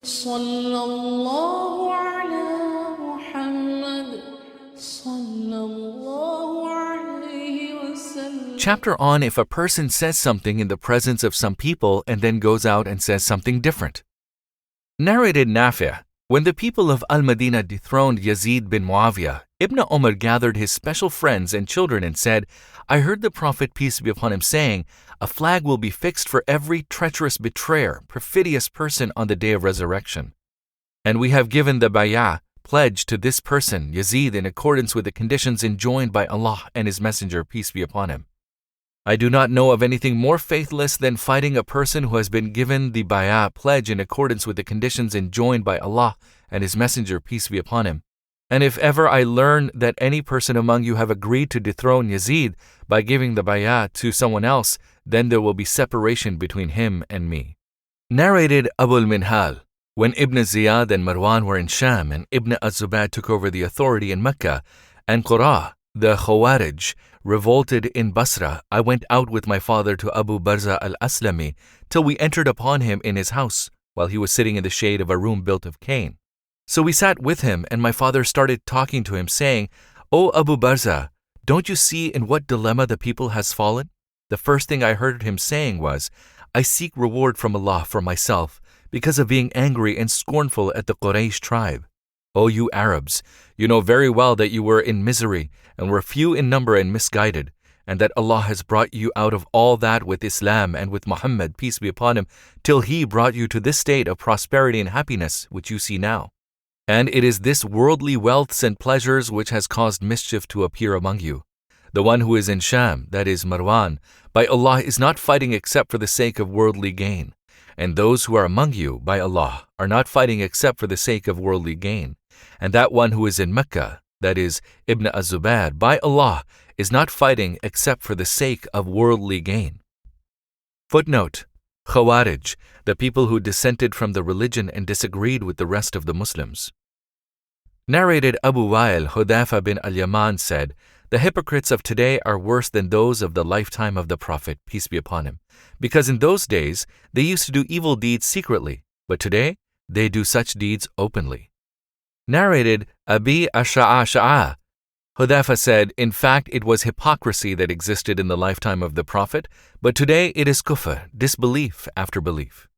صلى الله على محمد صلى الله عليه وسلم. Chapter on if a person says something in the presence of some people and then goes out and says something different. Narrated Nafi', when the people of Al-Madinah dethroned Yazid bin Muawiyah, Ibn Umar gathered his special friends and children and said, I heard the Prophet, peace be upon him, saying, a flag will be fixed for every treacherous betrayer, perfidious person on the day of resurrection. And we have given the bay'ah, pledge to this person, Yazid, in accordance with the conditions enjoined by Allah and His Messenger, peace be upon him. I do not know of anything more faithless than fighting a person who has been given the bay'ah pledge in accordance with the conditions enjoined by Allah and His Messenger, peace be upon him. And if ever I learn that any person among you have agreed to dethrone Yazid by giving the bay'ah to someone else, then there will be separation between him and me. Narrated Abu al-Minhal, when Ibn Ziyad and Marwan were in Sham and Ibn az-Zubayr took over the authority in Mecca, and Qur'a, the Khawarij, revolted in Basra, I went out with my father to Abu Barza al-Aslami till we entered upon him in his house, while he was sitting in the shade of a room built of cane. So we sat with him, and my father started talking to him, saying, O Abu Barza, don't you see in what dilemma the people has fallen? The first thing I heard him saying was, I seek reward from Allah for myself, because of being angry and scornful at the Quraysh tribe. O you Arabs, you know very well that you were in misery, and were few in number and misguided, and that Allah has brought you out of all that with Islam and with Muhammad, peace be upon him, till He brought you to this state of prosperity and happiness which you see now. And it is this worldly wealths and pleasures which has caused mischief to appear among you. The one who is in Sham, that is Marwan, by Allah is not fighting except for the sake of worldly gain. And those who are among you, by Allah, are not fighting except for the sake of worldly gain. And that one who is in Mecca, that is Ibn az-Zubayr, by Allah, is not fighting except for the sake of worldly gain. Footnote: Khawarij, the people who dissented from the religion and disagreed with the rest of the Muslims. Narrated Abu Wa'il Hudhafa bin al-Yaman said, the hypocrites of today are worse than those of the lifetime of the Prophet, peace be upon him, because in those days they used to do evil deeds secretly, but today they do such deeds openly. Narrated Abi Ash'a'a, Hudhafa said, in fact it was hypocrisy that existed in the lifetime of the Prophet, but today it is kufr, disbelief after belief.